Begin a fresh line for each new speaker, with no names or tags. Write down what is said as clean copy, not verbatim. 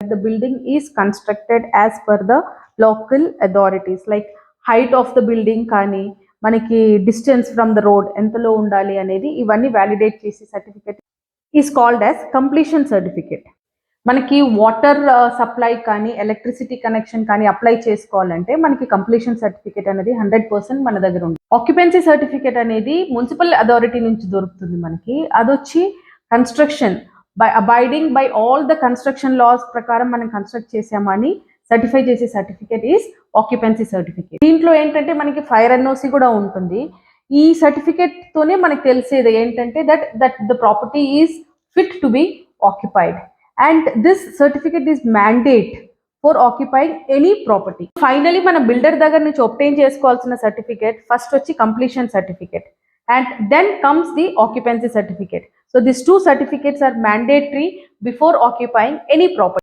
the building is constructed as per the local authorities, like height of the building కానీ మనకి distance from the road ఎంతలో ఉండాలి అనేది ఇవన్నీ వ్యాలిడేట్ చేసే certificate is called as completion certificate. మనకి water supply కానీ ఎలక్ట్రిసిటీ కనెక్షన్ కానీ అప్లై చేసుకోవాలంటే మనకి కంప్లీషన్ సర్టిఫికేట్ అనేది 100% మన దగ్గర ఉంది. ఆక్యుపెన్సీ సర్టిఫికేట్ అనేది మున్సిపల్ అథారిటీ నుంచి దొరుకుతుంది మనకి. అదొచ్చి construction by abiding by all the construction laws ప్రకారం మనం కన్స్ట్రక్ట్ చేసామని సర్టిఫై చేసే సర్టిఫికేట్ ఈస్ ఆక్యుపెన్సీ సర్టిఫికేట్. దీంట్లో ఏంటంటే మనకి ఫైర్ ఎన్ఓసి కూడా ఉంటుంది. ఈ సర్టిఫికేట్ తోనే మనకి తెలిసేది ఏంటంటే that the property is fit to be occupied and this certificate is mandate for occupying any property. Finally మన బిల్డర్ దగ్గర నుంచి ఒబ్టైన్ చేసుకోవాల్సిన సర్టిఫికేట్ ఫస్ట్ వచ్చి completion certificate and then comes the occupancy certificate. So these two certificates are mandatory before occupying any property.